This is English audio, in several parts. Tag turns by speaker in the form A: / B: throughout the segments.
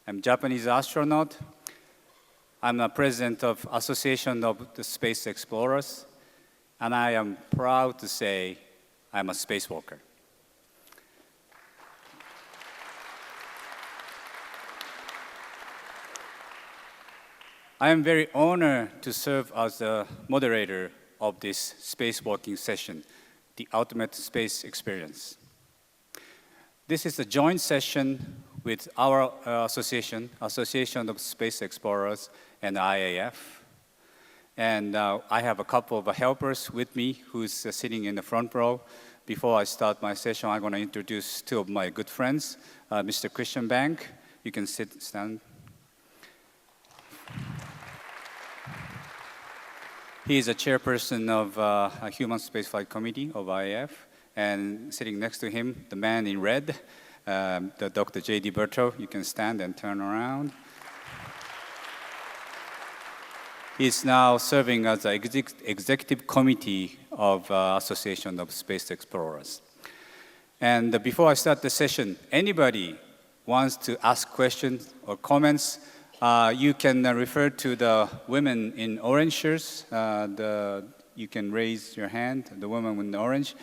A: I'm a Japanese astronaut. I'm the president of Association of the Space Explorers, and I am proud to say I'm a spacewalker. I am very honored to serve as the moderator of this spacewalking session, the ultimate space experience. This is a joint session with our association of Space Explorers, and IAF. And I have a couple of helpers with me who's sitting in the front row. Before I start my session, I'm going to introduce two of my good friends, Mr. Christian Bank. You can stand. He is a chairperson of a Human Spaceflight Committee of IAF, and sitting next to him, the man in red, the Dr. J.D. Berto. You can stand and turn around. He's now serving as the executive committee of Association of Space Explorers. And before I start the session, anybody wants to ask questions or comments, you can refer to the women in orange shirts. You can raise your hand, the woman in orange.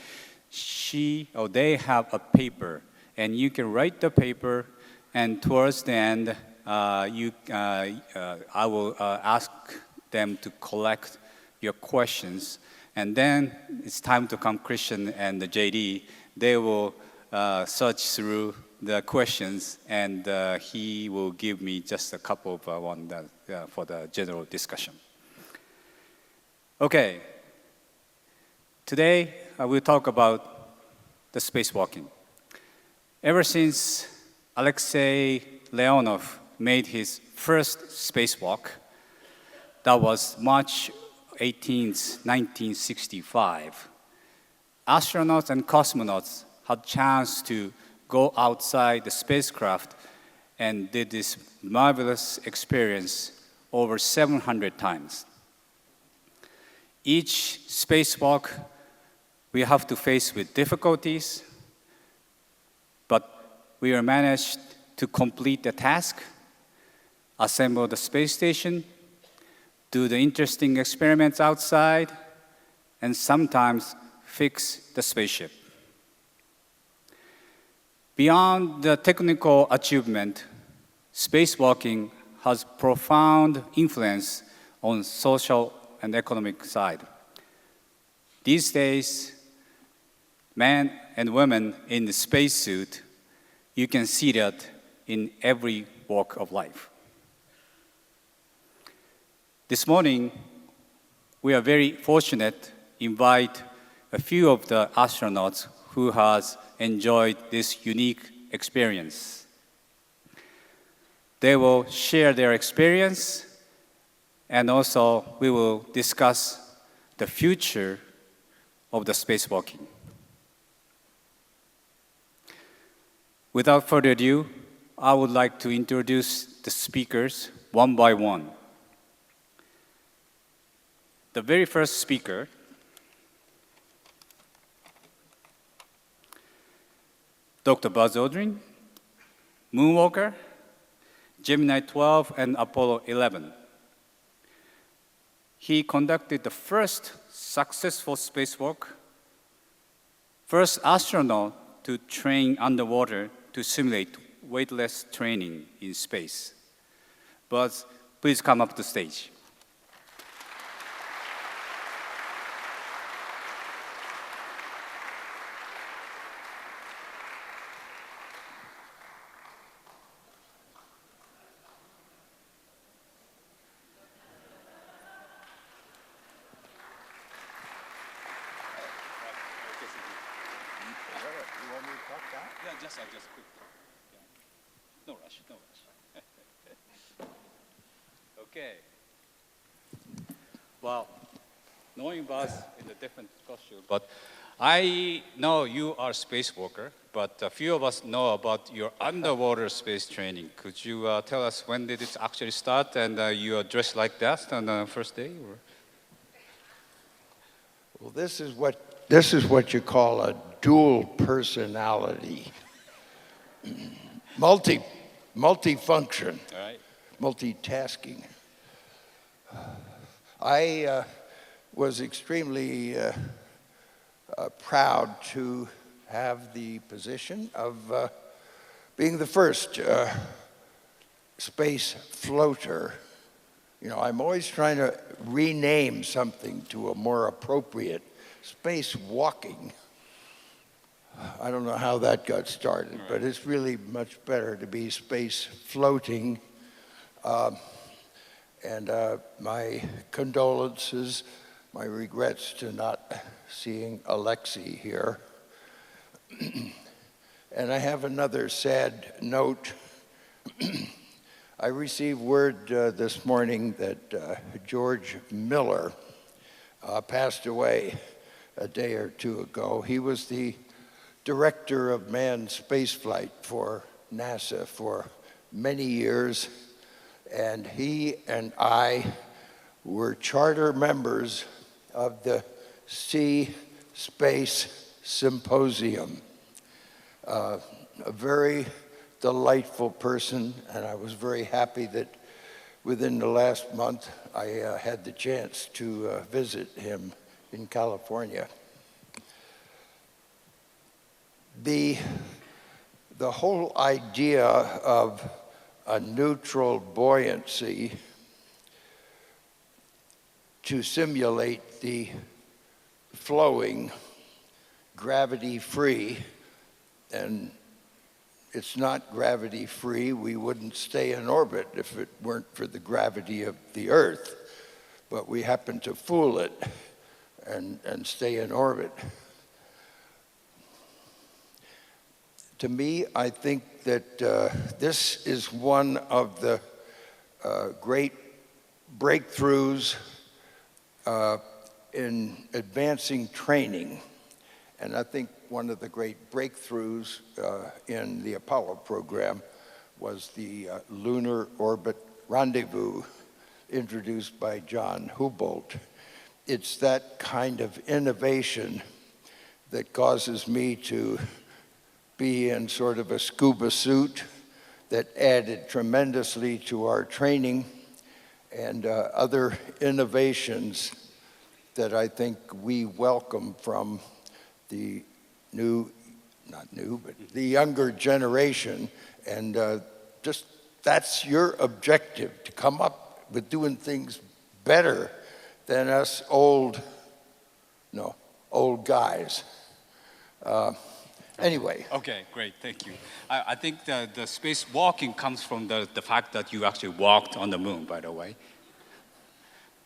A: They have a paper, and you can write the paper, and towards the end, I will ask them to collect your questions, and then it's time to come Christian and the JD. They will search through the questions, and he will give me just a couple of one for the general discussion. Okay, today we'll talk about the spacewalking. Ever since Alexei Leonov made his first spacewalk, that was March 18th, 1965, astronauts and cosmonauts had a chance to go outside the spacecraft and did this marvelous experience over 700 times. Each spacewalk we have to face with difficulties, but we managed to complete the task, assemble the space station, do the interesting experiments outside, and sometimes fix the spaceship. Beyond the technical achievement, spacewalking has profound influence on social and economic side. These days, men and women in the spacesuit, you can see that in every walk of life. This morning, we are very fortunate to invite a few of the astronauts who has enjoyed this unique experience. They will share their experience, and also we will discuss the future of the spacewalking. Without further ado, I would like to introduce the speakers one by one. The very first speaker Dr. Buzz Aldrin, Moonwalker, Gemini 12, and Apollo 11. He conducted the first successful spacewalk, first astronaut to train underwater to simulate weightless training in space. Buzz, please come up to stage. Just quick. Yeah. No rush. Okay. Well, knowing Buzz in a different costume, but I know you are a spacewalker, but a few of us know about your underwater space training. Could you tell us when did it actually start, and you are dressed like that on the first day? Or?
B: Well, this is what you call a dual personality. multifunction,
A: All right.
B: multitasking. I was extremely proud to have the position of being the first space floater. You know, I'm always trying to rename something to a more appropriate. Spacewalking. I don't know how that got started, but it's really much better to be space floating. And my condolences, my regrets to not seeing Alexei here. And I have another sad note. I received word this morning that George Miller passed away a day or two ago. He was the director of manned spaceflight for NASA for many years, and he and I were charter members of the Sea Space Symposium. A very delightful person, and I was very happy that within the last month I had the chance to visit him in California. The whole idea of a neutral buoyancy to simulate the flowing gravity-free, and it's not gravity-free, we wouldn't stay in orbit if it weren't for the gravity of the Earth, but we happen to fool it and stay in orbit. To me, I think that this is one of the great breakthroughs in advancing training. And I think one of the great breakthroughs in the Apollo program was the Lunar Orbit Rendezvous introduced by John Hubble. It's that kind of innovation that causes me to be in sort of a scuba suit that added tremendously to our training, and other innovations that I think we welcome from the the younger generation. And just that's your objective, to come up with doing things better than us old guys. Anyway.
A: Okay, great, thank you. I think the spacewalking comes from the fact that you actually walked on the moon, by the way.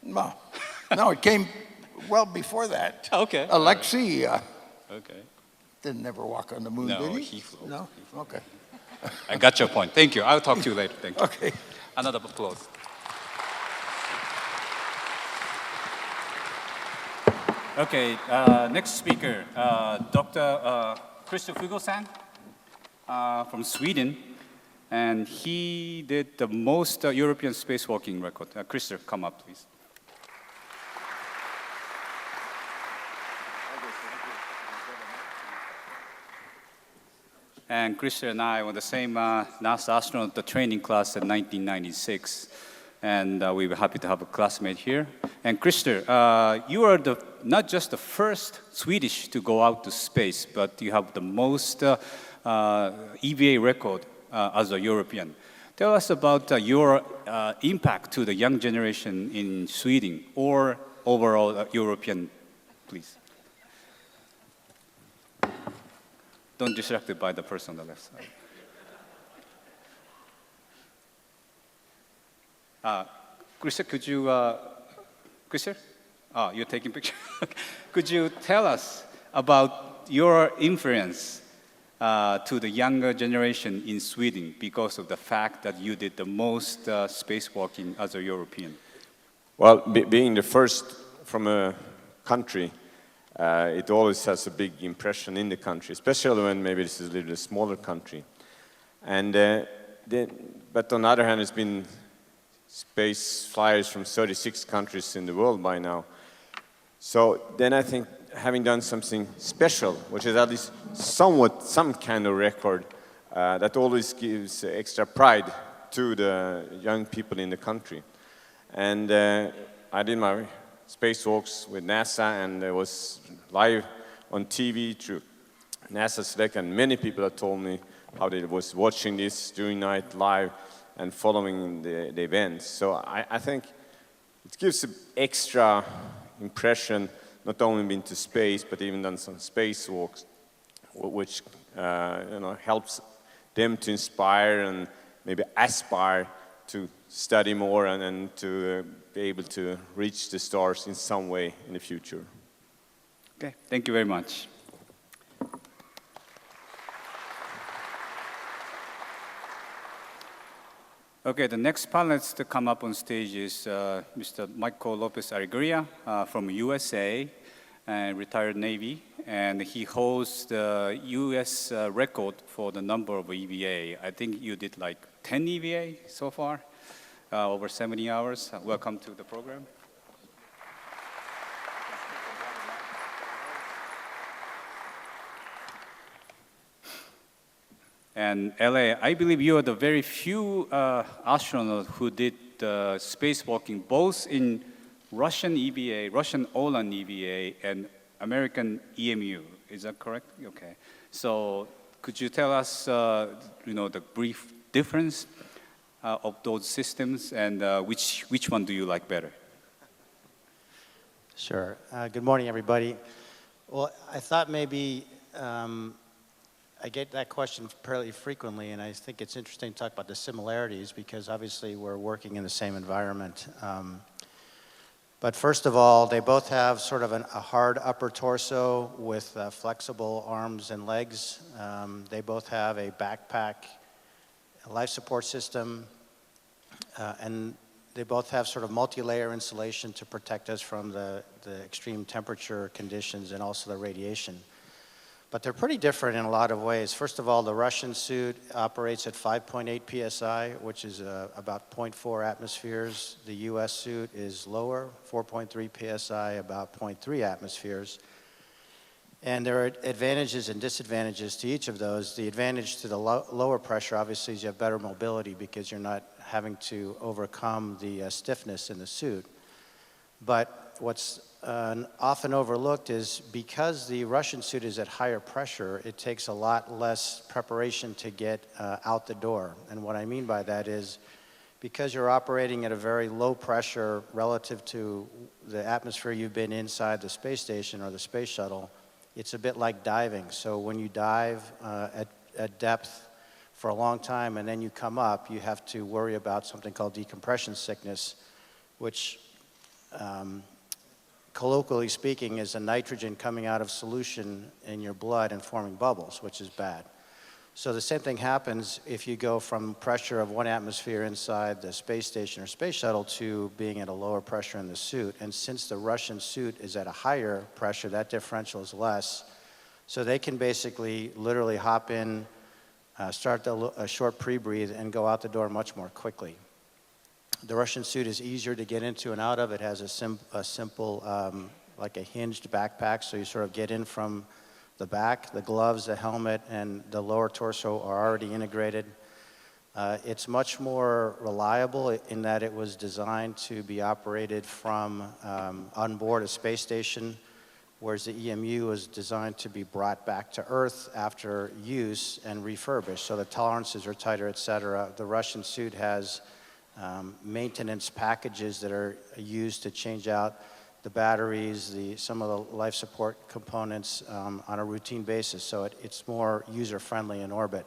B: No, it came well before that.
A: Okay.
B: Alexei
A: Okay.
B: didn't ever walk on the moon,
A: No,
B: did
A: he flew.
B: No? Okay.
A: I got your point. Thank you. I'll talk to you later. Thank you.
B: Okay.
A: Another applause. Okay, next speaker, Dr. Christer Fuglesang from Sweden, and he did the most European spacewalking record. Christer, come up, please. And Christer and I were the same NASA astronaut training class in 1996. And we were happy to have a classmate here. And Christer, you are not just the first Swedish to go out to space, but you have the most EVA record as a European. Tell us about your impact to the young generation in Sweden or overall European, please. Don't distract by the person on the left side. Christer, could you, Christer? Oh, you're taking pictures. Could you tell us about your influence to the younger generation in Sweden because of the fact that you did the most spacewalking as a European?
C: Well, being the first from a country, it always has a big impression in the country, especially when maybe this is a little smaller country. And but on the other hand, it's been space flyers from 36 countries in the world by now. So then I think having done something special, which is at least somewhat some kind of record, that always gives extra pride to the young people in the country. And I did my spacewalks with NASA, and it was live on TV through NASA Select, and many people have told me how they was watching this during night live and following the events. So I think it gives an extra impression, not only been to space, but even done some spacewalks, which helps them to inspire and maybe aspire to study more and to be able to reach the stars in some way in the future.
A: Okay, thank you very much. Okay, the next panelist to come up on stage is Mr. Michael Lopez Alegria from USA, retired Navy, and he holds the US record for the number of EVA. I think you did like 10 EVA so far, over 70 hours. Welcome to the program. And LA, I believe you are the very few astronauts who did spacewalking both in Russian EVA, Russian OLAN EVA, and American EMU. Is that correct? Okay. So could you tell us, the brief difference of those systems, and which one do you like better?
D: Sure. Good morning, everybody. Well, I thought maybe I get that question fairly frequently, and I think it's interesting to talk about the similarities because obviously we're working in the same environment. But first of all, they both have sort of a hard upper torso with flexible arms and legs. They both have a backpack, a life support system, and they both have sort of multi-layer insulation to protect us from the extreme temperature conditions and also the radiation. But they're pretty different in a lot of ways. First of all, the Russian suit operates at 5.8 psi, which is about 0.4 atmospheres. The US suit is lower, 4.3 psi, about 0.3 atmospheres. And there are advantages and disadvantages to each of those. The advantage to the lower pressure, obviously, is you have better mobility because you're not having to overcome the stiffness in the suit. But what's often overlooked is because the Russian suit is at higher pressure, it takes a lot less preparation to get out the door. And what I mean by that is because you're operating at a very low pressure relative to the atmosphere you've been inside the space station or the space shuttle, it's a bit like diving. So when you dive at depth for a long time and then you come up, you have to worry about something called decompression sickness, which colloquially speaking is a nitrogen coming out of solution in your blood and forming bubbles, which is bad. So the same thing happens if you go from pressure of 1 atmosphere inside the space station or space shuttle to being at a lower pressure in the suit. And since the Russian suit is at a higher pressure, that differential is less. So they can basically literally hop in, start a short pre-breathe, and go out the door much more quickly. The Russian suit is easier to get into and out of. It has a simple, like a hinged backpack, so you sort of get in from the back. The gloves, the helmet, and the lower torso are already integrated. It's much more reliable in that it was designed to be operated from on board a space station, whereas the EMU was designed to be brought back to Earth after use and refurbished. So the tolerances are tighter, et cetera. The Russian suit has maintenance packages that are used to change out the batteries, some of the life support components on a routine basis. So it's more user-friendly in orbit.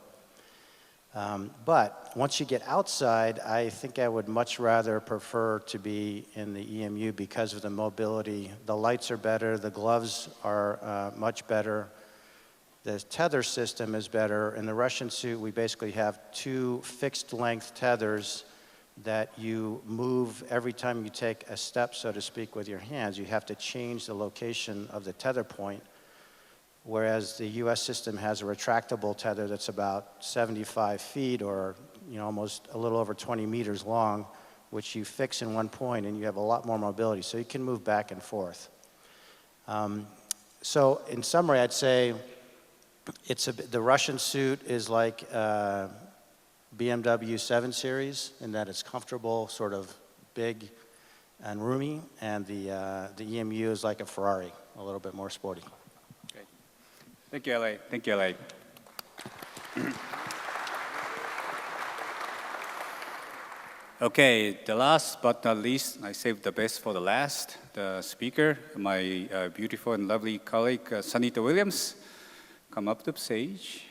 D: But once you get outside, I think I would much rather prefer to be in the EMU because of the mobility. The lights are better, the gloves are much better, the tether system is better. In the Russian suit, we basically have 2 fixed-length tethers that you move every time you take a step, so to speak, with your hands. You have to change the location of the tether point, whereas the US system has a retractable tether that's about 75 feet or almost a little over 20 meters long, which you fix in one point and you have a lot more mobility, so you can move back and forth. So in summary, I'd say The Russian suit is like BMW 7 Series in that it's comfortable, sort of big and roomy, and the EMU is like a Ferrari, a little bit more sporty.
A: Okay. Thank you, LA. Thank you, LA. Okay, the last but not least, I saved the best for the last. The speaker, my beautiful and lovely colleague, Sanita Williams, come up to the stage.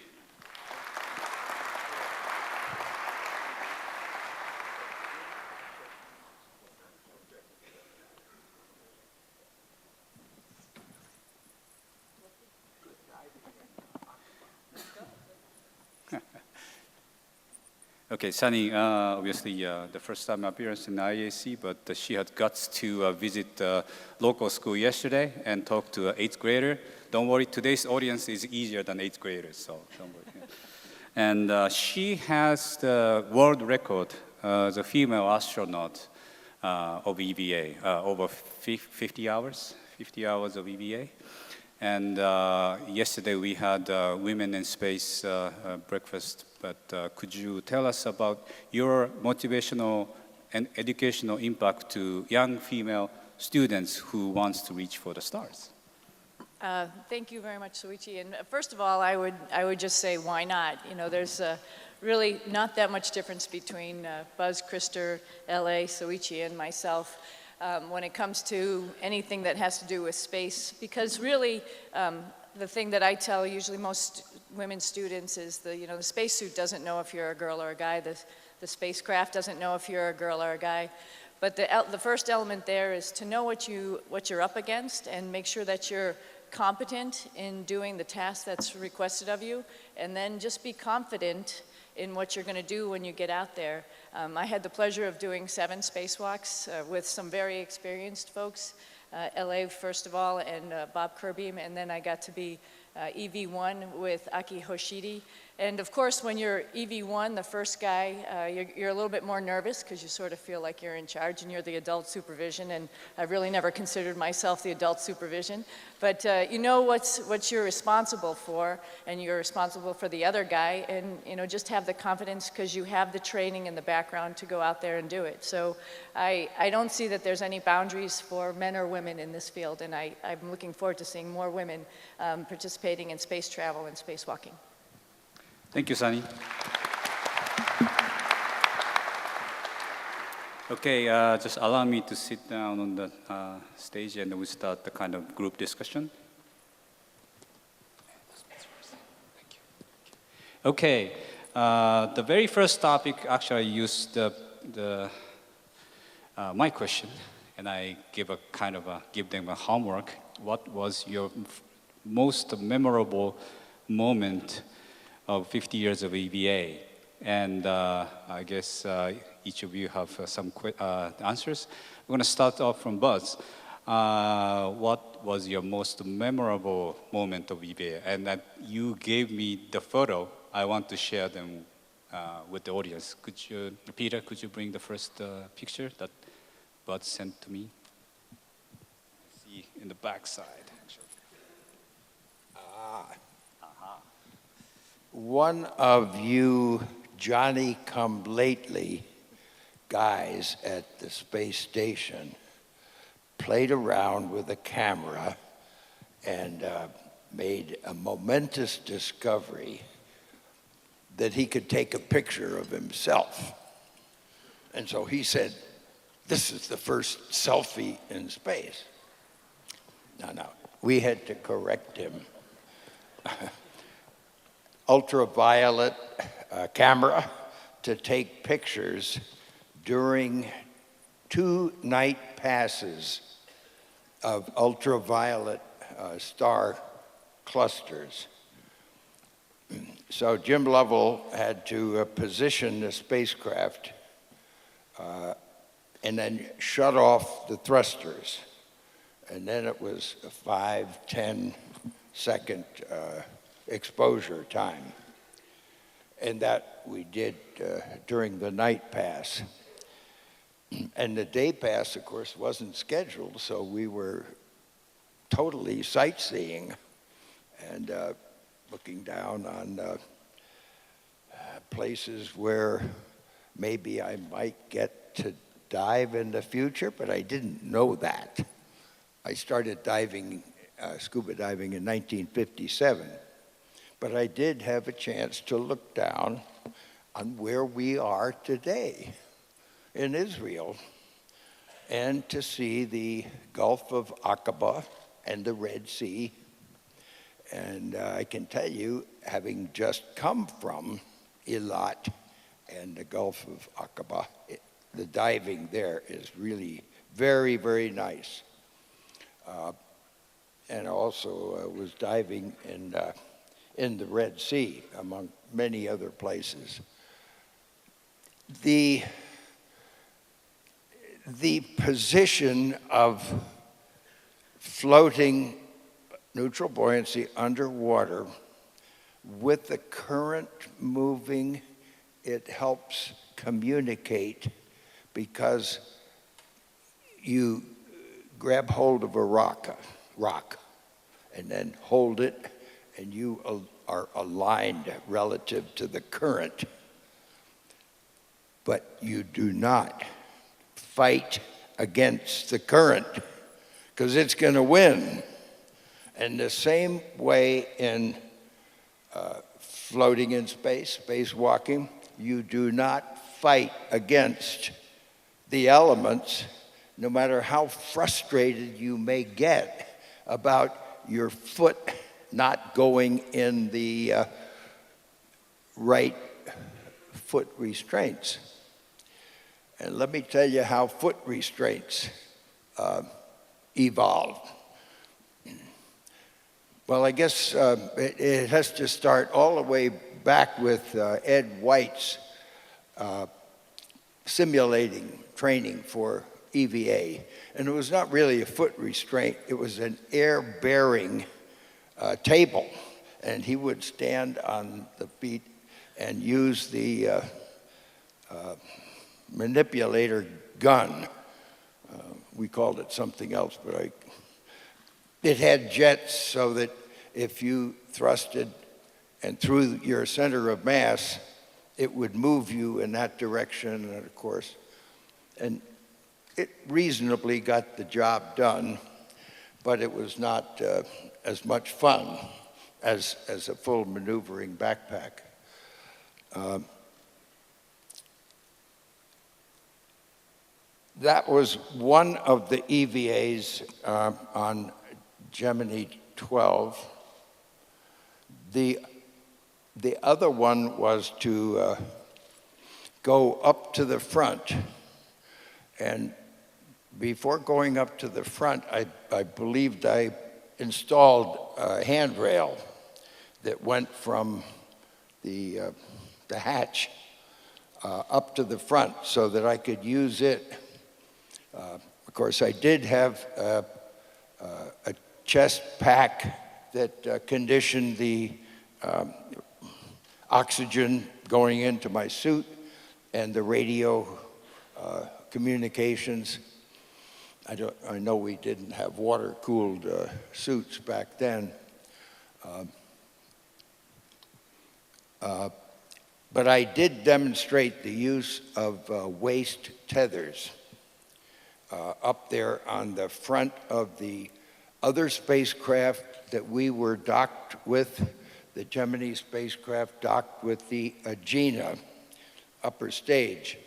A: Okay, Sunny, obviously the first time appearance in IAC, but she had guts to visit the local school yesterday and talk to an 8th grader. Don't worry, today's audience is easier than 8th graders, so don't worry. And she has the world record as a female astronaut of EVA, over 50 hours of EVA. And yesterday we had Women in Space breakfast, but could you tell us about your motivational and educational impact to young female students who wants to reach for the stars?
E: Thank you very much, Soichi. And first of all, I would just say, why not? You know, there's really not that much difference between Buzz, Krister, LA, Soichi, and myself. When it comes to anything that has to do with space, because really the thing that I tell usually most women students is the spacesuit doesn't know if you're a girl or a guy, the spacecraft doesn't know if you're a girl or a guy, but the first element there is to know what you're up against and make sure that you're competent in doing the task that's requested of you, and then just be confident in what you're going to do when you get out there. I had the pleasure of doing 7 spacewalks with some very experienced folks, LA first of all, and Bob Kirby, and then I got to be EV1 with Aki Hoshidi. And of course, when you're EV1, the first guy, you're a little bit more nervous because you sort of feel like you're in charge and you're the adult supervision, and I really never considered myself the adult supervision. But you know what you're responsible for, and you're responsible for the other guy, and just have the confidence because you have the training and the background to go out there and do it. So I don't see that there's any boundaries for men or women in this field, and I'm looking forward to seeing more women participating in space travel and spacewalking.
A: Thank you, Sunny. Okay, just allow me to sit down on the stage and we start the kind of group discussion. Okay, the very first topic, actually I used my question, and I give them a homework. What was your most memorable moment of 50 years of EVA? And I guess each of you have some answers. We're going to start off from Buzz. What was your most memorable moment of EVA? And that you gave me the photo. I want to share them with the audience. Peter, could you bring the first picture that Buzz sent to me? See in the back side.
B: One of you Johnny-come-lately guys at the space station played around with a camera and made a momentous discovery that he could take a picture of himself. And so he said, "This is the first selfie in space." No, we had to correct him. Ultraviolet camera to take pictures during 2 night passes of ultraviolet star clusters. So Jim Lovell had to position the spacecraft and then shut off the thrusters. And then it was a 5-10 second exposure time. And that we did during the night pass. And the day pass, of course, wasn't scheduled, so we were totally sightseeing. And looking down on places where maybe I might get to dive in the future, but I didn't know that. I started diving, scuba diving in 1957, but I did have a chance to look down on where we are today in Israel and to see the Gulf of Aqaba and the Red Sea. And I can tell you, having just come from Eilat and the Gulf of Aqaba, the diving there is really very, very nice. And also was diving in the Red Sea, among many other places. The position of floating neutral buoyancy underwater with the current moving, it helps communicate because you grab hold of a rock, and then hold it, and you are aligned relative to the current. But you do not fight against the current, because it's going to win. And the same way in floating in space, spacewalking, you do not fight against the elements, no matter how frustrated you may get about your foot not going in the right foot restraints. And let me tell you how foot restraints evolved. Well, I guess it has to start all the way back with Ed White's simulating training for EVA. And it was not really a foot restraint, it was an air-bearing table. And he would stand on the feet and use the manipulator gun. We called it something else, but it had jets so that if you thrusted and through your center of mass, it would move you in that direction, and of course. And it reasonably got the job done, but it was not as much fun as a full maneuvering backpack. That was one of the EVAs on Gemini 12. The other one was to go up to the front. And before going up to the front, I believed I installed a handrail that went from the hatch up to the front so that I could use it. Of course, I did have a chest pack that conditioned the oxygen going into my suit and the radio communications. I know we didn't have water-cooled suits back then. But I did demonstrate the use of waist tethers up there on the front of the other spacecraft that we were docked with. The Gemini spacecraft docked with the Agena upper stage.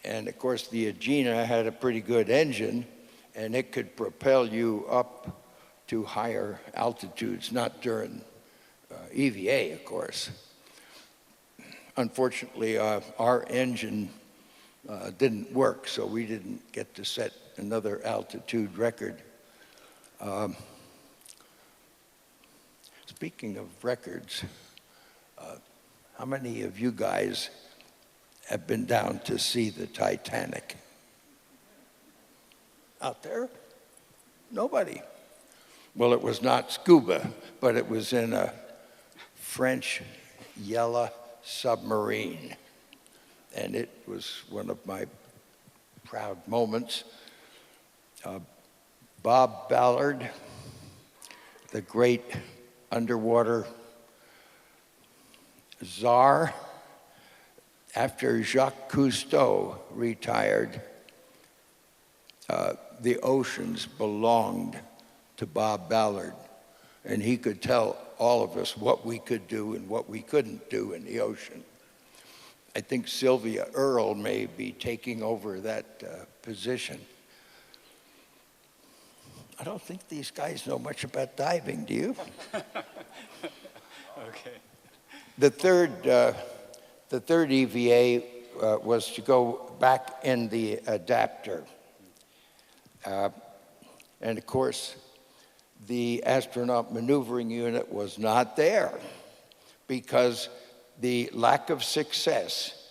B: And of course, the Agena had a pretty good engine, and it could propel you up to higher altitudes, not during EVA, of course. Unfortunately, our engine didn't work, so we didn't get to set another altitude record. Speaking of records, how many of you guys have been down to see the Titanic? Out there? Nobody. Well, it was not scuba, but it was in a French yellow submarine. And it was one of my proud moments. Bob Ballard, the great underwater czar, after Jacques Cousteau retired, the oceans belonged to Bob Ballard, and he could tell all of us what we could do and what we couldn't do in the ocean. I think Sylvia Earle may be taking over that position. I don't think these guys know much about diving, do you?
A: Okay.
B: The third EVA was to go back in the adapter. And of course, the astronaut maneuvering unit was not there because the lack of success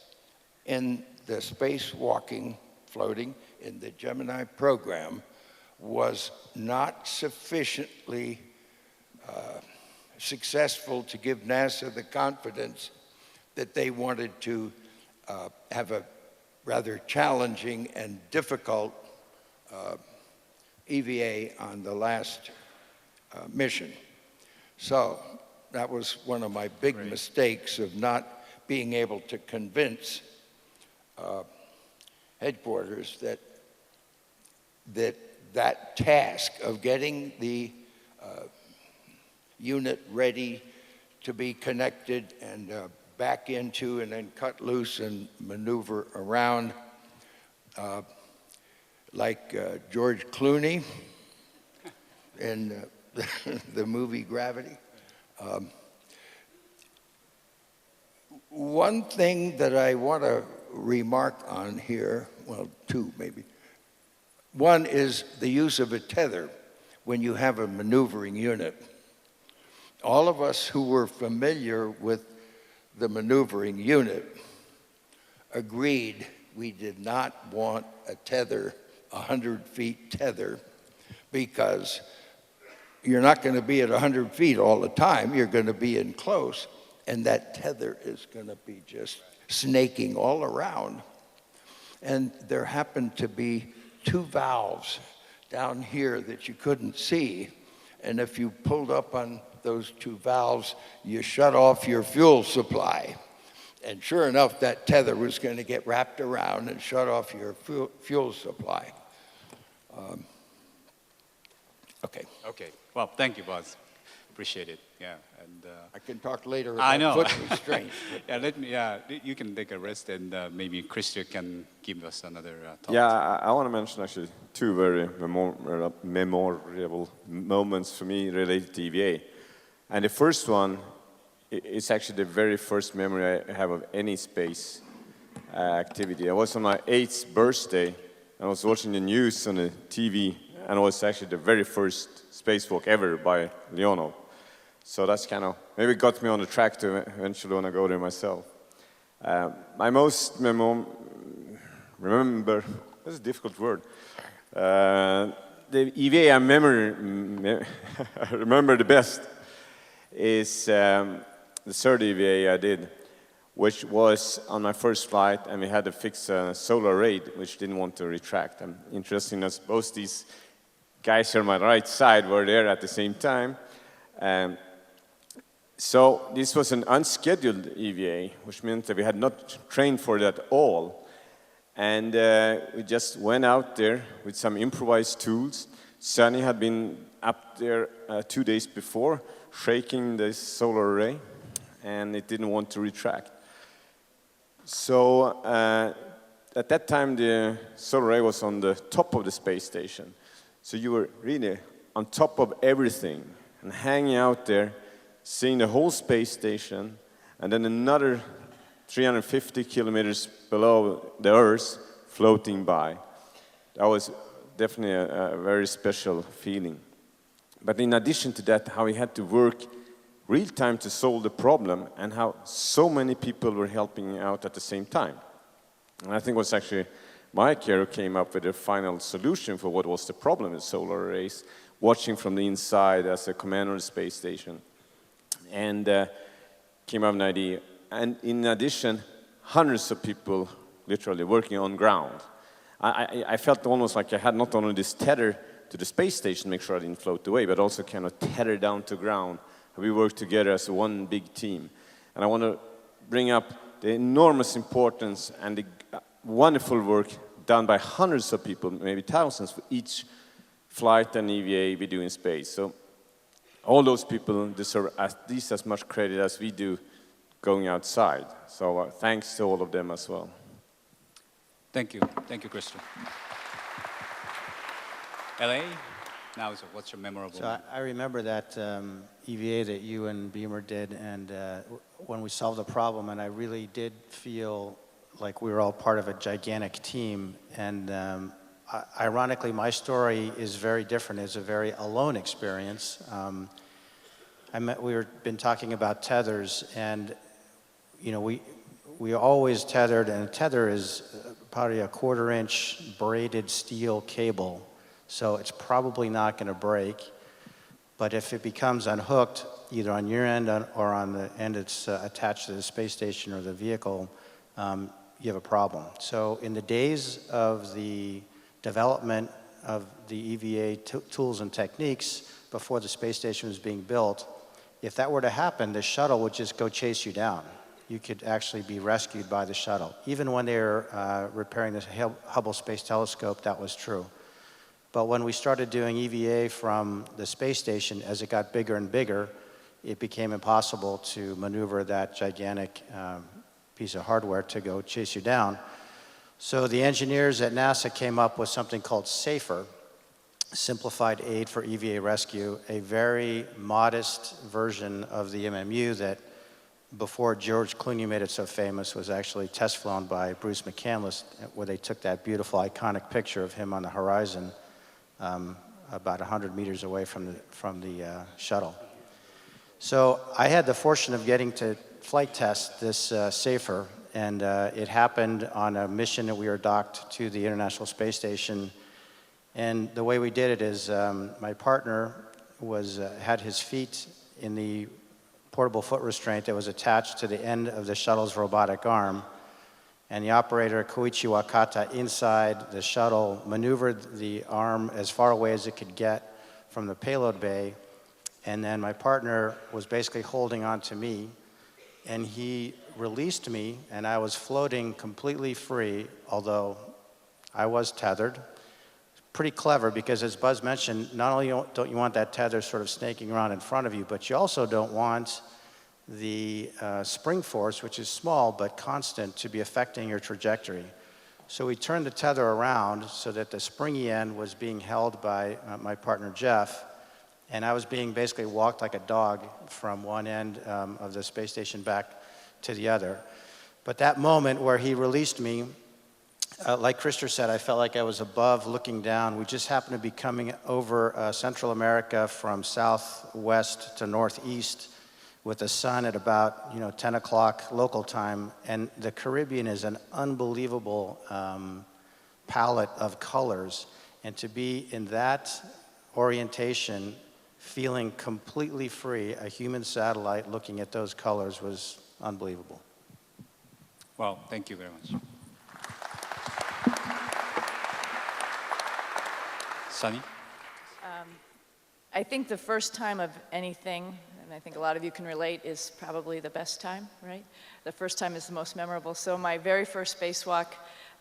B: in the spacewalking, floating in the Gemini program was not sufficiently successful to give NASA the confidence that they wanted to have a rather challenging and difficult EVA on the last mission. So that was one of my big mistakes of not being able to convince headquarters that task of getting the unit ready to be connected and back into and then cut loose and maneuver around like George Clooney in the movie Gravity. One thing that I want to remark on here, well, two maybe. One is the use of a tether when you have a maneuvering unit. All of us who were familiar with the maneuvering unit agreed we did not want a tether, 100 feet tether, because you're not going to be at 100 feet all the time. You're going to be in close, and that tether is going to be just snaking all around. And there happened to be two valves down here that you couldn't see, and if you pulled up on those two valves, you shut off your fuel supply. And sure enough, that tether was going to get wrapped around and shut off your fuel supply. Okay.
A: Okay. Well, thank you, Buzz. Appreciate it. Yeah. And
B: I can talk later
A: I
B: about
A: know.
B: foot restraints.
A: yeah, you can take a rest, and maybe Christian can give us another thought.
C: Yeah, I want to mention actually two very memorable moments for me related to EVA. And the first one is actually the very first memory I have of any space activity. I was on my 8th birthday, and I was watching the news on the TV, and it was actually the very first spacewalk ever by Leonov. So that's kind of, maybe got me on the track to eventually want to go there myself. My most remember, that's a difficult word. The EVA I remember the best is the third EVA I did, which was on my first flight, and we had to fix a solar array which didn't want to retract. And interesting as both these guys on my right side were there at the same time. So this was an unscheduled EVA, which meant that we had not trained for it at all. And we just went out there with some improvised tools. Sunny had been up there 2 days before, shaking the solar array, and it didn't want to retract. So at that time, the solar array was on the top of the space station. So you were really on top of everything and hanging out there, seeing the whole space station, and then another 350 kilometers below the Earth floating by. That was definitely a very special feeling. But in addition to that, how we had to work real time to solve the problem, and how so many people were helping out at the same time. And I think it was actually Mike here who came up with a final solution for what was the problem with solar arrays, watching from the inside as a commander of the space station. And came up with an idea. And in addition, hundreds of people literally working on ground. I felt almost like I had not only this tether to the space station, make sure I didn't float away, but also kind of tether down to ground. We worked together as one big team. And I want to bring up the enormous importance and the wonderful work done by hundreds of people, maybe thousands, for each flight and EVA we do in space. So all those people deserve at least as much credit as we do going outside. So thanks to all of them as well.
A: Thank you, Christopher. LA, now what's your memorable?
D: So I remember that EVA that you and Beamer did, and when we solved the problem, and I really did feel like we were all part of a gigantic team. And ironically, my story is very different. It's a very alone experience. We've been talking about tethers, and you know, we always tethered, and a tether is probably a 1/4-inch braided steel cable, so it's probably not going to break. But if it becomes unhooked, either on your end or on the end it's attached to the space station or the vehicle, you have a problem. So in the days of the development of the EVA tools and techniques before the space station was being built, if that were to happen, the shuttle would just go chase you down. You could actually be rescued by the shuttle. Even when they were repairing the Hubble Space Telescope, that was true. But when we started doing EVA from the space station, as it got bigger and bigger, it became impossible to maneuver that gigantic piece of hardware to go chase you down. So the engineers at NASA came up with something called SAFER, Simplified Aid for EVA Rescue, a very modest version of the MMU that, before George Clooney made it so famous, was actually test flown by Bruce McCandless, where they took that beautiful, iconic picture of him on the horizon about 100 meters away from the shuttle. So I had the fortune of getting to flight test this SAFER, and it happened on a mission that we were docked to the International Space Station. And the way we did it is my partner had his feet in the portable foot restraint that was attached to the end of the shuttle's robotic arm. And the operator, Koichi Wakata, inside the shuttle maneuvered the arm as far away as it could get from the payload bay. And then my partner was basically holding on to me, and he released me, and I was floating completely free, although I was tethered. Pretty clever, because as Buzz mentioned, not only don't you want that tether sort of snaking around in front of you, but you also don't want the spring force, which is small but constant, to be affecting your trajectory. So we turned the tether around so that the springy end was being held by my partner Jeff, and I was being basically walked like a dog from one end of the space station back to the other. But that moment where he released me, like Christopher said, I felt like I was above looking down. We just happened to be coming over Central America from southwest to northeast with the sun at about 10 o'clock local time. And the Caribbean is an unbelievable palette of colors. And to be in that orientation, feeling completely free, a human satellite looking at those colors, was unbelievable.
A: Well, thank you very much. Sunny?
E: I think the first time of anything, and I think a lot of you can relate, is probably the best time, right? The first time is the most memorable. So my very first spacewalk,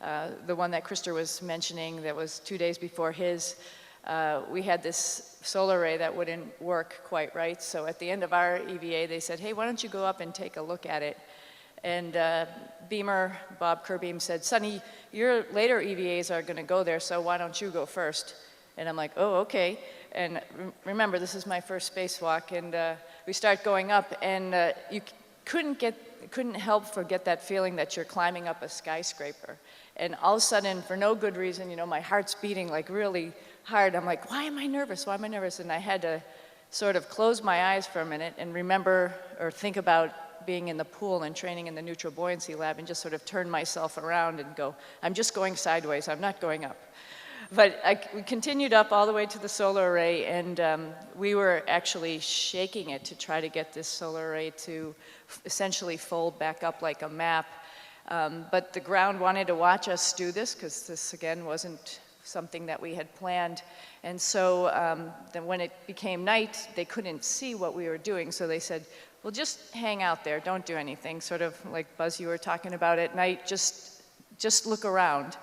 E: the one that Christopher was mentioning that was 2 days before his, we had this solar array that wouldn't work quite right. So at the end of our EVA, they said, hey, why don't you go up and take a look at it? And Beamer, Bob Kerbeam, said, Sonny, your later EVAs are going to go there, so why don't you go first? And I'm like, oh, okay. And remember, this is my first spacewalk, and we start going up, and you couldn't help forget that feeling that you're climbing up a skyscraper. And all of a sudden, for no good reason, my heart's beating like really hard. I'm like, why am I nervous? Why am I nervous? And I had to sort of close my eyes for a minute and remember or think about being in the pool and training in the neutral buoyancy lab, and just sort of turn myself around and go, I'm just going sideways, I'm not going up. But we continued up all the way to the solar array, and we were actually shaking it to try to get this solar array to essentially fold back up like a map. But the ground wanted to watch us do this, because this, again, wasn't something that we had planned. And so then when it became night, they couldn't see what we were doing, so they said, well, just hang out there, don't do anything, sort of like Buzz, you were talking about at night, just look around.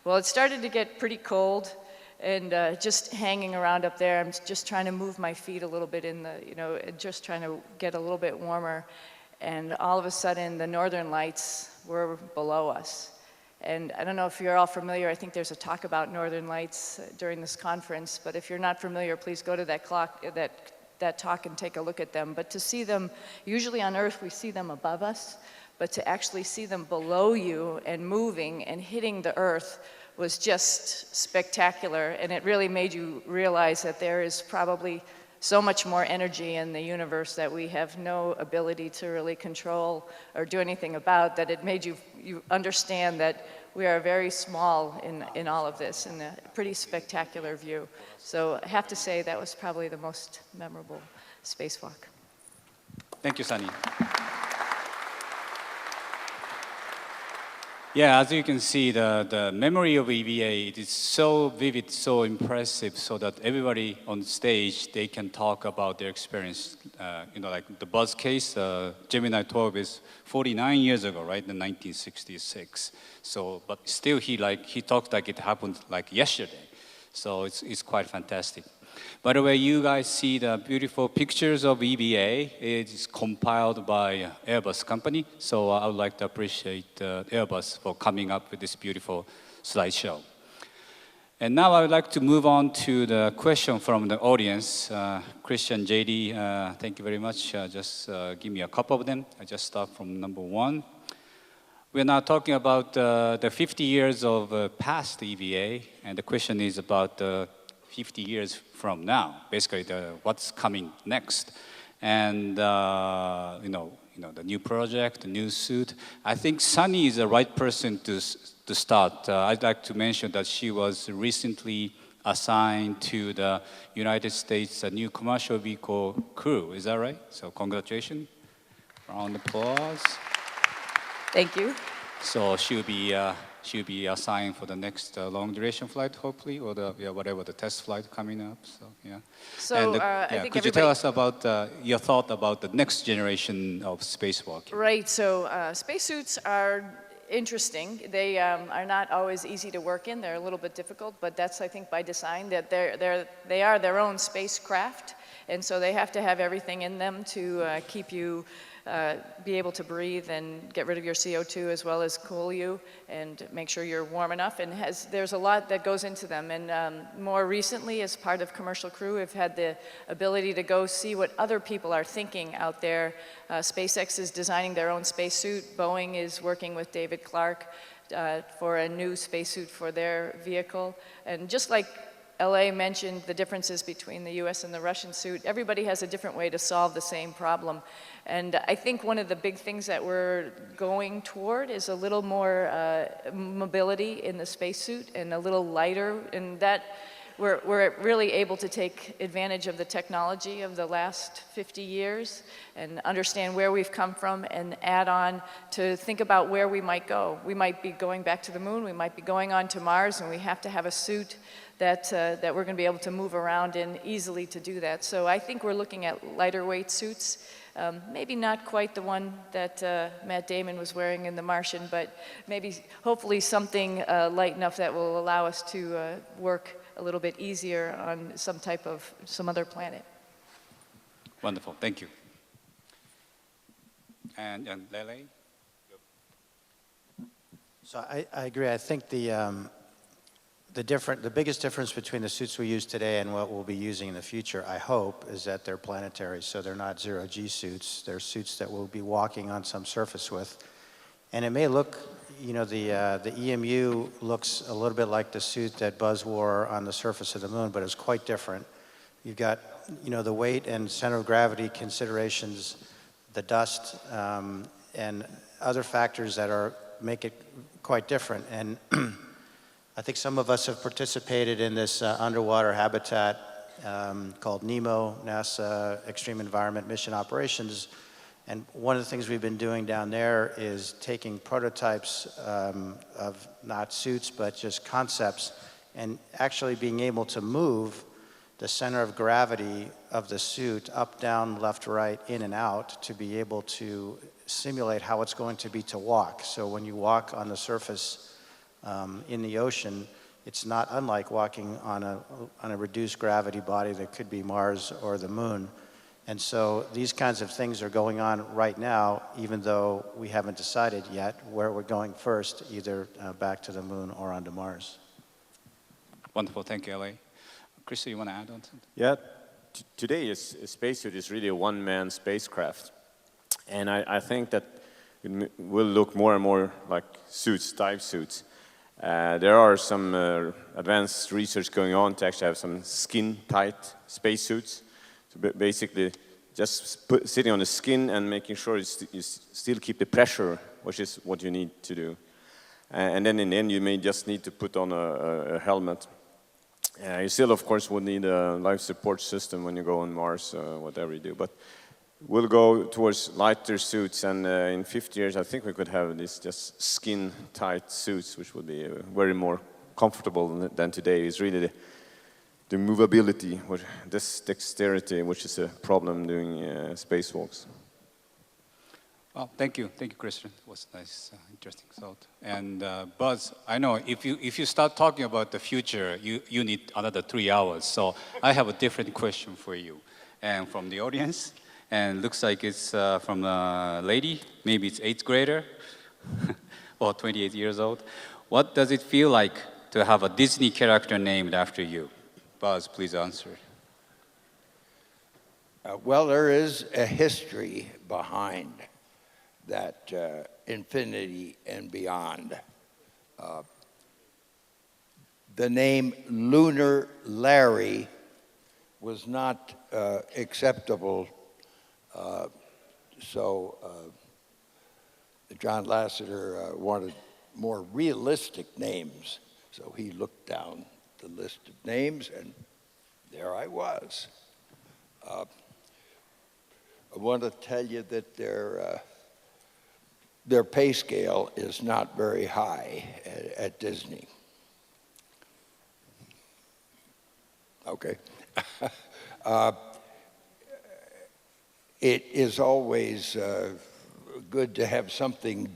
E: Well, it started to get pretty cold, and just hanging around up there, I'm just trying to move my feet a little bit in the, just trying to get a little bit warmer. And all of a sudden, the northern lights were below us. And I don't know if you're all familiar, I think there's a talk about northern lights during this conference, but if you're not familiar, please go to that talk and take a look at them. But to see them, usually on Earth we see them above us, but to actually see them below you and moving and hitting the Earth was just spectacular, and it really made you realize that there is probably so much more energy in the universe that we have no ability to really control or do anything about, that it made you understand that we are very small in all of this, and a pretty spectacular view. So I have to say that was probably the most memorable spacewalk.
A: Thank you, Sunny. Yeah, as you can see, the memory of EVA, it is so vivid, so impressive, so that everybody on stage, they can talk about their experience. Like the Buzz case, Gemini 12 is 49 years ago, right, in 1966. So, but still he talked like it happened like yesterday. So it's quite fantastic. By the way, you guys see the beautiful pictures of EVA. It is compiled by Airbus company. So I would like to appreciate Airbus for coming up with this beautiful slideshow. And now I would like to move on to the question from the audience. Christian, JD, thank you very much. Just give me a couple of them. I just start from number one. We're now talking about the 50 years of past EVA, and the question is about 50 years from now, basically what's coming next. And the new project, the new suit. I think Sunny is the right person to start. I'd like to mention that she was recently assigned to the United States new commercial vehicle crew. Is that right? So congratulations. Round of applause.
E: Thank you.
A: So she'll be assigned for the next long duration flight, hopefully, or whatever the test flight coming up. So yeah.
E: So I think
A: could you tell us about your thought about the next generation of spacewalking?
E: Right. So spacesuits are interesting. They are not always easy to work in. They're a little bit difficult, but that's, I think, by design. That they are their own spacecraft, and so they have to have everything in them to keep you. Be able to breathe and get rid of your CO2 as well as cool you and make sure you're warm enough. And there's a lot that goes into them. And more recently, as part of Commercial Crew, we've had the ability to go see what other people are thinking out there. SpaceX is designing their own spacesuit. Boeing is working with David Clark for a new spacesuit for their vehicle. And just like LA mentioned the differences between the US and the Russian suit, everybody has a different way to solve the same problem. And I think one of the big things that we're going toward is a little more mobility in the spacesuit and a little lighter, and that we're really able to take advantage of the technology of the last 50 years and understand where we've come from and add on to think about where we might go. We might be going back to the moon, we might be going on to Mars, and we have to have a suit that we're going to be able to move around in easily to do that. So I think we're looking at lighter weight suits. Maybe not quite the one that Matt Damon was wearing in The Martian, but maybe hopefully something light enough that will allow us to work a little bit easier on some other planet.
A: Wonderful, thank you. And Lele?
D: So I agree. I think the biggest difference between the suits we use today and what we'll be using in the future, I hope, is that they're planetary. So they're not zero-G suits. They're suits that we'll be walking on some surface with. And it may look, the EMU looks a little bit like the suit that Buzz wore on the surface of the moon, but it's quite different. You've got, the weight and center of gravity considerations, the dust, and other factors that make it quite different. And I think some of us have participated in this underwater habitat called NEMO, NASA Extreme Environment Mission Operations. And one of the things we've been doing down there is taking prototypes of not suits, but just concepts, and actually being able to move the center of gravity of the suit up, down, left, right, in and out to be able to simulate how it's going to be to walk. So when you walk on the surface in the ocean, it's not unlike walking on a reduced gravity body that could be Mars or the moon. And so these kinds of things are going on right now, even though we haven't decided yet where we're going first, either back to the moon or onto Mars.
A: Wonderful, thank you, L.A. Chris, you want to add on something?
C: Yeah, today a spacesuit is really a one-man spacecraft. And I think that it will look more and more like suits, dive suits. There are some advanced research going on to actually have some skin-tight spacesuits. So basically, just sitting on the skin and making sure you still keep the pressure, which is what you need to do. And then in the end, you may just need to put on a helmet. You still, of course, would need a life support system when you go on Mars, whatever you do. But we'll go towards lighter suits, and in 50 years, I think we could have these just skin-tight suits, which would be very more comfortable than today. It's really the movability, this dexterity, which is a problem doing spacewalks.
A: Well, thank you, Christian. It was nice, interesting thought. And Buzz, I know if you start talking about the future, you need another 3 hours. So I have a different question for you, and from the audience. And looks like it's from a lady, maybe it's 8th grader, or 28 years old. What does it feel like to have a Disney character named after you? Buzz, please answer.
B: Well, there is a history behind that infinity and beyond. The name Lunar Larry was not acceptable, so John Lasseter wanted more realistic names, so he looked down the list of names, and there I was. I want to tell you that their pay scale is not very high at Disney. Okay. It is always good to have something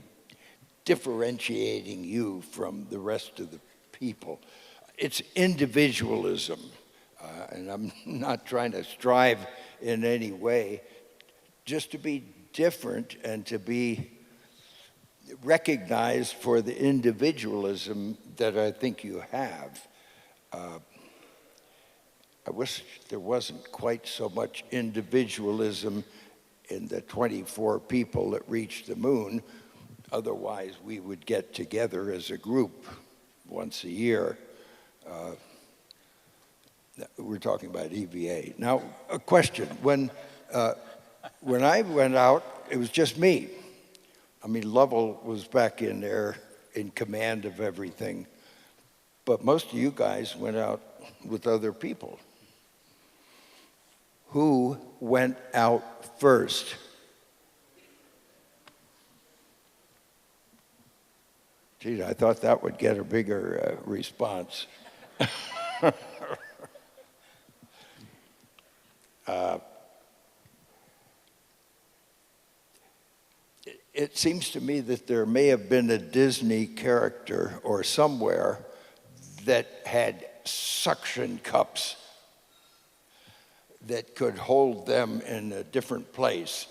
B: differentiating you from the rest of the people. It's individualism, and I'm not trying to strive in any way, just to be different and to be recognized for the individualism that I think you have. I wish there wasn't quite so much individualism in the 24 people that reached the moon. Otherwise, we would get together as a group once a year. We're talking about EVA. Now, a question. When I went out, it was just me. I mean, Lovell was back in there in command of everything. But most of you guys went out with other people. Who went out first? Gee, I thought that would get a bigger response. It seems to me that there may have been a Disney character or somewhere that had suction cups that could hold them in a different place.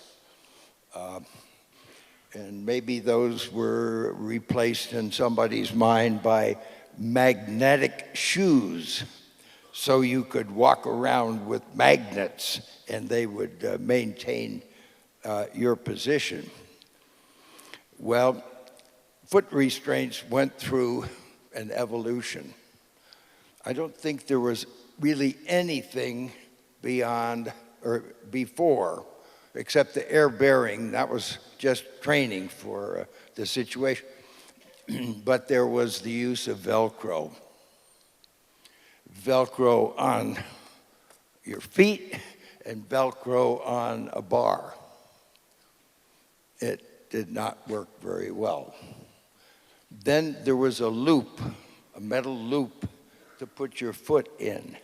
B: And maybe those were replaced in somebody's mind by magnetic shoes, so you could walk around with magnets and they would maintain your position. Well, foot restraints went through an evolution. I don't think there was really anything beyond or before, except the air bearing. That was just training for the situation. But there was the use of Velcro. Velcro on your feet and Velcro on a bar. It did not work very well. Then there was a loop, a metal loop to put your foot in.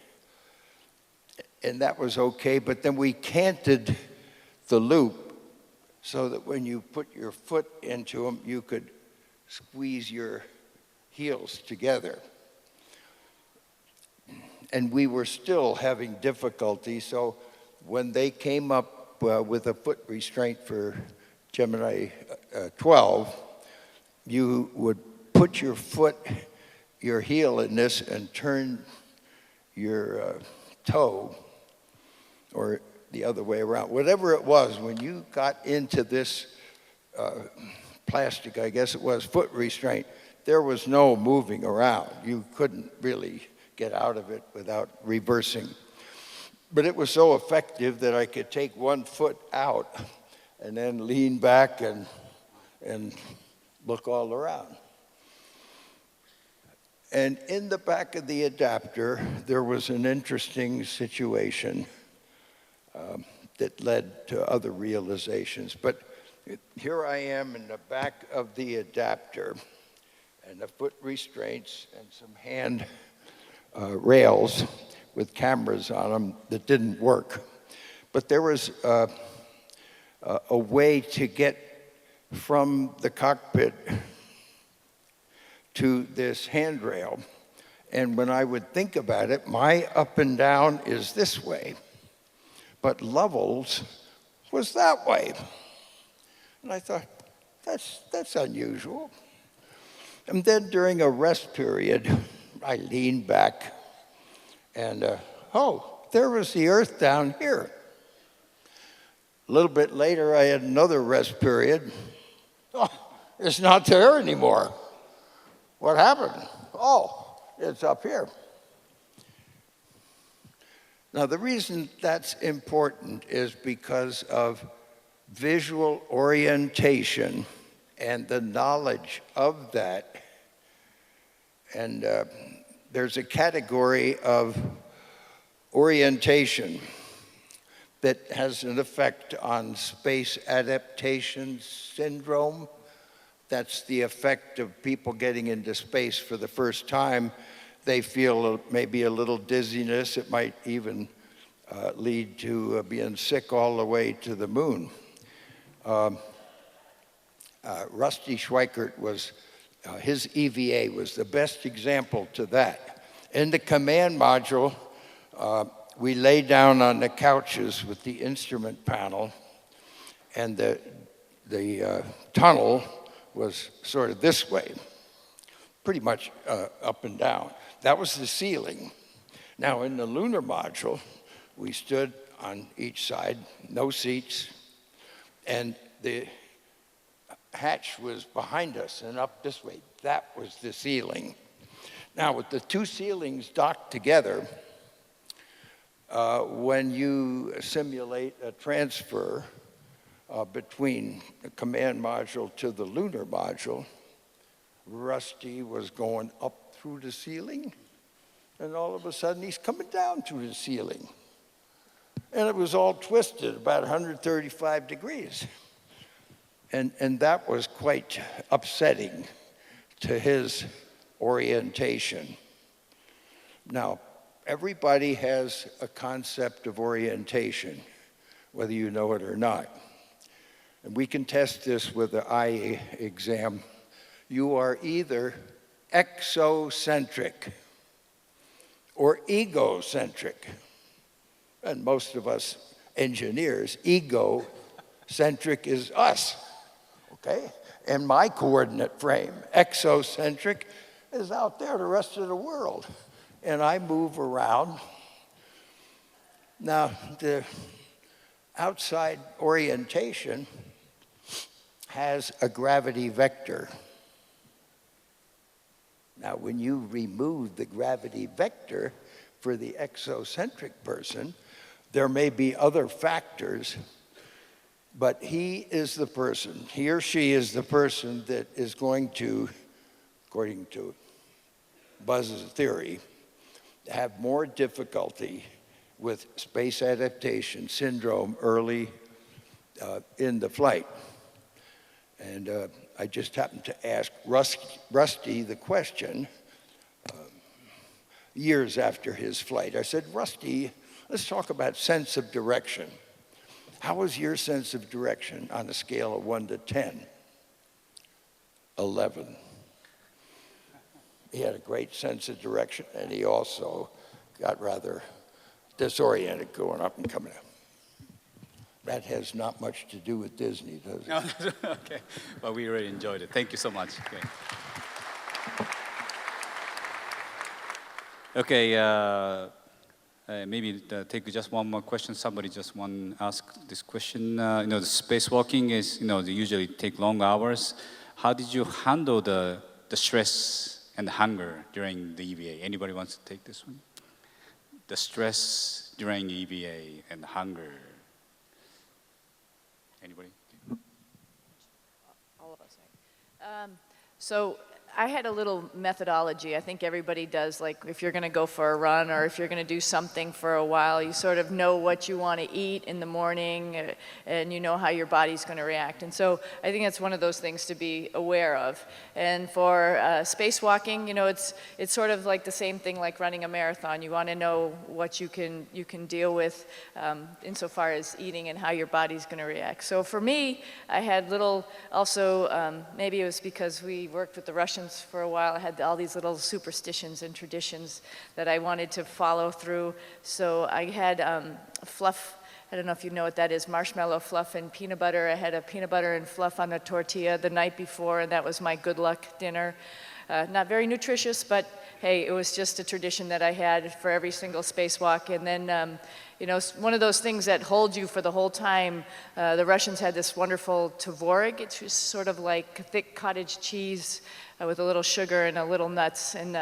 B: And that was okay, but then we canted the loop so that when you put your foot into them, you could squeeze your heels together. And we were still having difficulty, so when they came up with a foot restraint for Gemini 12, you would put your foot, your heel in this and turn your toe, or the other way around. Whatever it was, when you got into this plastic, I guess it was, foot restraint, there was no moving around. You couldn't really get out of it without reversing. But it was so effective that I could take one foot out and then lean back and look all around. And in the back of the adapter, there was an interesting situation that led to other realizations. But here I am in the back of the adapter, and the foot restraints and some hand rails with cameras on them that didn't work. But there was a way to get from the cockpit to this handrail. And when I would think about it, my up and down is this way, but Lovell's was that way. And I thought, that's unusual. And then during a rest period, I leaned back and, oh, there was the Earth down here. A little bit later, I had another rest period. Oh, it's not there anymore. What happened? Oh, it's up here. Now, the reason that's important is because of visual orientation and the knowledge of that. And there's a category of orientation that has an effect on space adaptation syndrome. That's the effect of people getting into space for the first time. They feel maybe a little dizziness. It might even lead to being sick all the way to the moon. Rusty Schweikert was, his EVA was the best example to that. In the command module, we lay down on the couches with the instrument panel, and the tunnel was sort of this way, pretty much up and down. That was the ceiling. Now in the lunar module, we stood on each side, no seats, and the hatch was behind us and up this way. That was the ceiling. Now with the two ceilings docked together, when you simulate a transfer between the command module to the lunar module, Rusty was going up through the ceiling, and all of a sudden he's coming down through the ceiling. And it was all twisted, about 135 degrees. And that was quite upsetting to his orientation. Now, everybody has a concept of orientation, whether you know it or not. And we can test this with the eye exam. You are either exocentric or egocentric. And most of us engineers, egocentric is us, okay? And my coordinate frame, exocentric, is out there, the rest of the world. And I move around. Now, the outside orientation has a gravity vector. Now, when you remove the gravity vector for the exocentric person, there may be other factors, but he is the person, he or she is the person that is going to, according to Buzz's theory, have more difficulty with space adaptation syndrome early in the flight. And I just happened to ask Rusty the question. years after his flight. I said, Rusty, let's talk about sense of direction. How was your sense of direction on a scale of 1 to 10? 11. He had a great sense of direction, and he also got rather disoriented going up and coming up. That has not much to do with Disney, does it?
A: No, okay. Well, we really enjoyed it. Thank you so much. Okay, maybe take just one more question. Somebody just want to ask this question. The spacewalking is, they usually take long hours. How did you handle the stress and the hunger during the EVA? Anybody wants to take this one? The stress during EVA and hunger. Anybody?
E: All of us, right? So I had a little methodology. I think everybody does, like if you're going to go for a run or if you're going to do something for a while, you sort of know what you want to eat in the morning and you know how your body's going to react. And so I think that's one of those things to be aware of. And for spacewalking, it's sort of like the same thing like running a marathon. You want to know what you can deal with insofar as eating and how your body's going to react. So for me, I had maybe it was because we worked with the Russians for a while. I had all these little superstitions and traditions that I wanted to follow through. So I had fluff, I don't know if you know what that is, marshmallow fluff and peanut butter. I had a peanut butter and fluff on a tortilla the night before, and that was my good luck dinner. Not very nutritious, but hey, it was just a tradition that I had for every single spacewalk. And then one of those things that hold you for the whole time. The Russians had this wonderful tvorog. It's just sort of like thick cottage cheese with a little sugar and a little nuts, and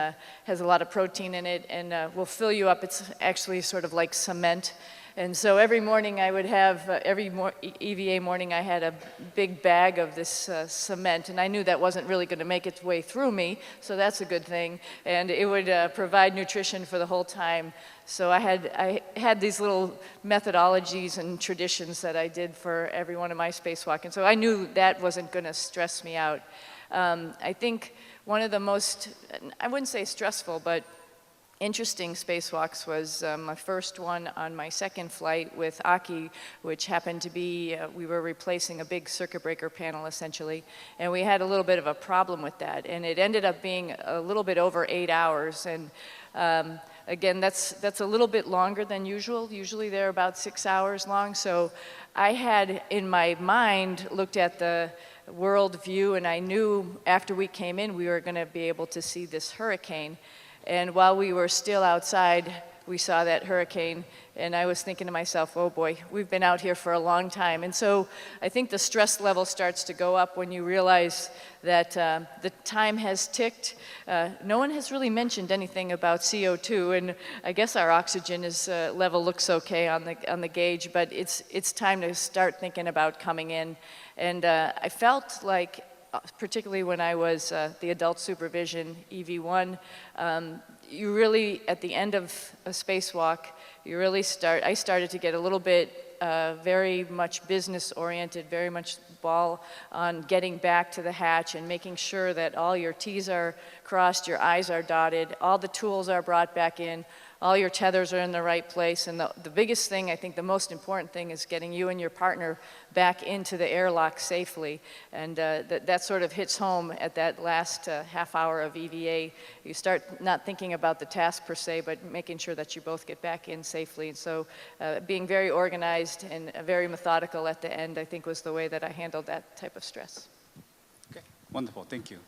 E: has a lot of protein in it, and will fill you up. It's actually sort of like cement. And so every morning I would have, EVA morning I had a big bag of this cement, and I knew that wasn't really going to make its way through me, so that's a good thing. And it would provide nutrition for the whole time. So I had these little methodologies and traditions that I did for every one of my spacewalks, and so I knew that wasn't going to stress me out. I think one of the most, I wouldn't say stressful, but interesting spacewalks was my first one on my second flight with Aki, which happened to be, we were replacing a big circuit breaker panel essentially, and we had a little bit of a problem with that, and it ended up being a little bit over 8 hours, and again, that's a little bit longer than usual. Usually they're about 6 hours long, so I had in my mind looked at the world view, and I knew after we came in we were going to be able to see this hurricane. And while we were still outside, we saw that hurricane, and I was thinking to myself, oh boy, we've been out here for a long time. And so I think the stress level starts to go up when you realize that the time has ticked. No one has really mentioned anything about CO2, and I guess our oxygen level looks okay on the gauge, but it's time to start thinking about coming in. And I felt like, particularly when I was the adult supervision, EV1, you really, at the end of a spacewalk, I started to get a little bit very much business-oriented, very much ball on getting back to the hatch and making sure that all your T's are crossed, your I's are dotted, all the tools are brought back in, all your tethers are in the right place, and the biggest thing, I think the most important thing, is getting you and your partner back into the airlock safely, and that sort of hits home at that last half hour of EVA. You start not thinking about the task per se, but making sure that you both get back in safely, and so being very organized and very methodical at the end, I think, was the way that I handled that type of stress.
A: Okay, wonderful, thank you.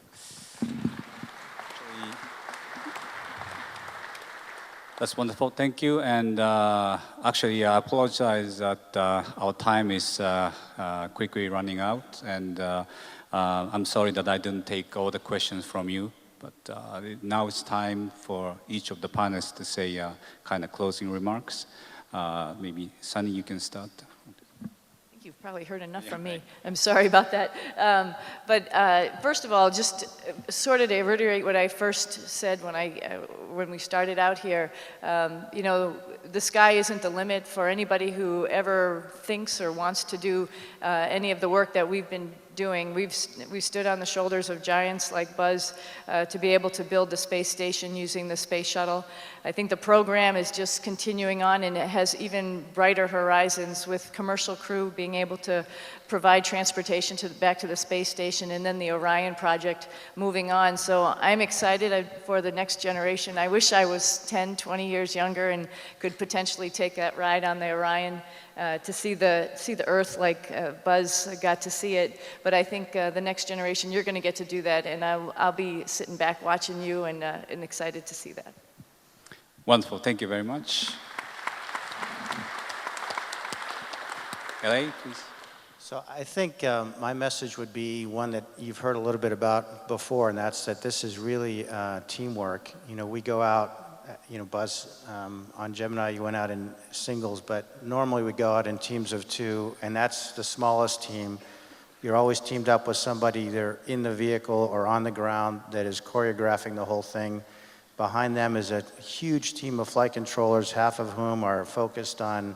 A: That's wonderful, thank you. And actually, I apologize that our time is quickly running out. And I'm sorry that I didn't take all the questions from you. But now it's time for each of the panelists to say kind of closing remarks. Maybe Sunny, you can start.
E: Thank you. probably heard enough from me. I'm sorry about that. First of all, just sort of to reiterate what I first said when we started out here, you know, the sky isn't the limit for anybody who ever thinks or wants to do any of the work that we've been doing. We've stood on the shoulders of giants like Buzz to be able to build the space station using the space shuttle. I think the program is just continuing on, and it has even brighter horizons with commercial crew being able to provide transportation back to the space station, and then the Orion project moving on. So I'm excited for the next generation. I wish I was 10, 20 years younger and could potentially take that ride on the Orion to see the Earth like Buzz got to see it. But I think the next generation, you're going to get to do that, and I'll be sitting back watching you and excited to see that.
A: Wonderful. Thank you very much. LA, please.
D: So I think my message would be one that you've heard a little bit about before, and that's that this is really teamwork. You know, we go out, you know, Buzz, on Gemini, you went out in singles, but normally we go out in teams of 2, and that's the smallest team. You're always teamed up with somebody either in the vehicle or on the ground that is choreographing the whole thing. Behind them is a huge team of flight controllers, half of whom are focused on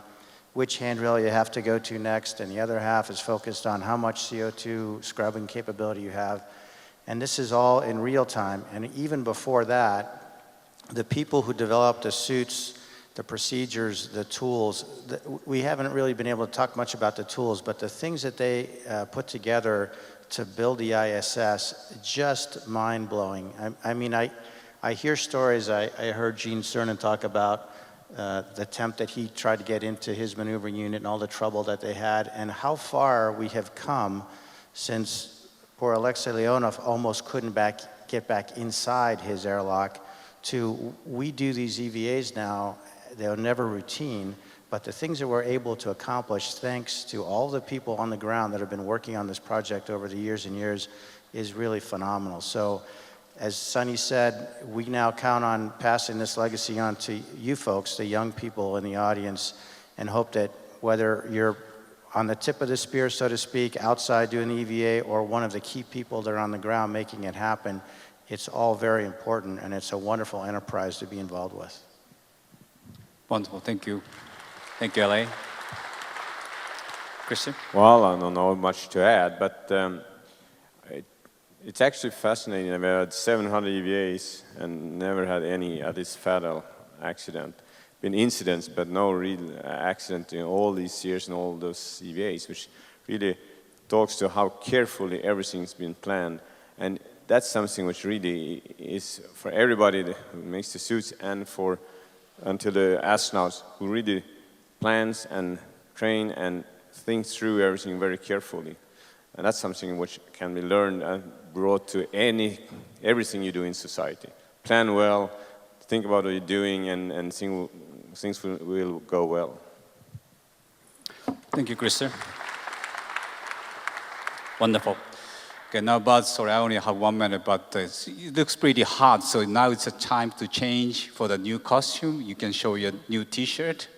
D: which handrail you have to go to next, and the other half is focused on how much CO2 scrubbing capability you have. And this is all in real time. And even before that, the people who developed the suits, the procedures, the tools, we haven't really been able to talk much about the tools, but the things that they put together to build the ISS, just mind-blowing. I mean, I hear stories. I heard Gene Cernan talk about the attempt that he tried to get into his maneuvering unit and all the trouble that they had, and how far we have come since poor Alexei Leonov almost couldn't get back inside his airlock to we do these EVAs now. They're never routine, but the things that we're able to accomplish thanks to all the people on the ground that have been working on this project over the years and years is really phenomenal. So as Sunny said, we now count on passing this legacy on to you folks, the young people in the audience, and hope that whether you're on the tip of the spear, so to speak, outside doing the EVA, or one of the key people that are on the ground making it happen, it's all very important, and it's a wonderful enterprise to be involved with.
A: Wonderful. Thank you. Thank you, LA. Christian?
C: Well, I don't know much to add, but it's actually fascinating. I've had 700 EVAs and never had any at this fatal accident. Been incidents, but no real accident in all these years and all those EVAs, which really talks to how carefully everything's been planned. And that's something which really is for everybody who makes the suits and until the astronauts who really plans and train and thinks through everything very carefully. And that's something which can be learned and brought to everything you do in society. Plan well, think about what you're doing, and things will go well.
A: Thank you, Christopher. Wonderful. Okay, now Buzz, sorry, I only have 1 minute, but it looks pretty hot, so now it's a time to change for the new costume. You can show your new T-shirt.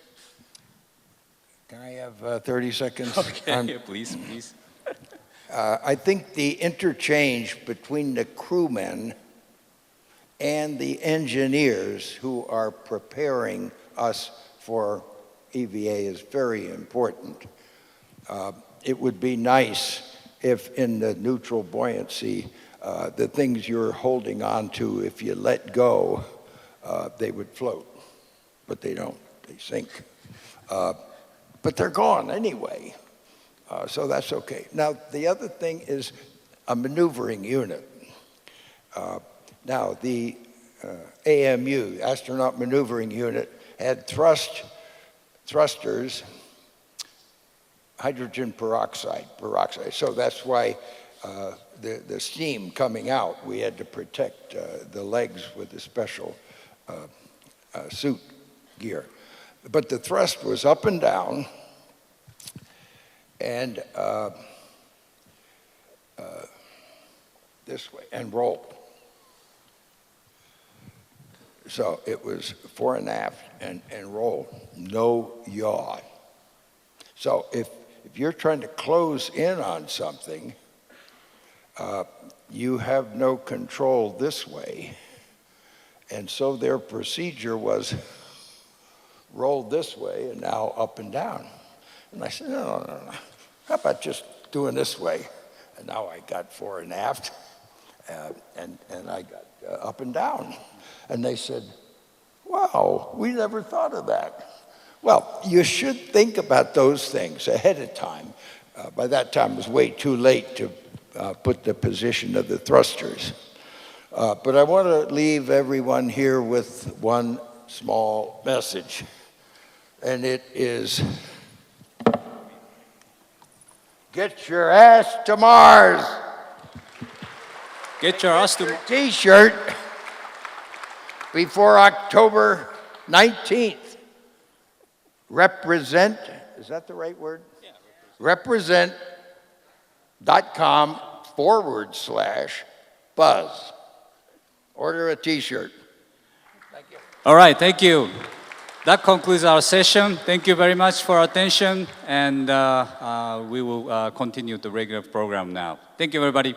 B: Can I have 30 seconds?
A: Okay, please.
B: I think the interchange between the crewmen and the engineers who are preparing us for EVA is very important. It would be nice if in the neutral buoyancy, the things you're holding on to, if you let go, they would float. But they don't, they sink. But they're gone anyway. So that's okay. Now, the other thing is a maneuvering unit. Now, the AMU, Astronaut Maneuvering Unit, had thrusters, hydrogen peroxide. So that's why the steam coming out, we had to protect the legs with the special suit gear. But the thrust was up and down, and this way, and roll. So it was fore and aft and roll, no yaw. So if you're trying to close in on something, you have no control this way. And so their procedure was rolled this way and now up and down. And I said, no. How about just doing this way? And now I got fore and aft, and I got up and down. And they said, wow, we never thought of that. Well, you should think about those things ahead of time. By that time, it was way too late to put the position of the thrusters. But I want to leave everyone here with one small message, and it is, get your ass to Mars.
A: Get your ass to
B: T-shirt before October 19th. Represent, is that the right word? Yeah. Represent.com/buzz. Order a T-shirt. Thank you.
A: All right, thank you. That concludes our session. Thank you very much for your attention, and we will continue the regular program now. Thank you, everybody.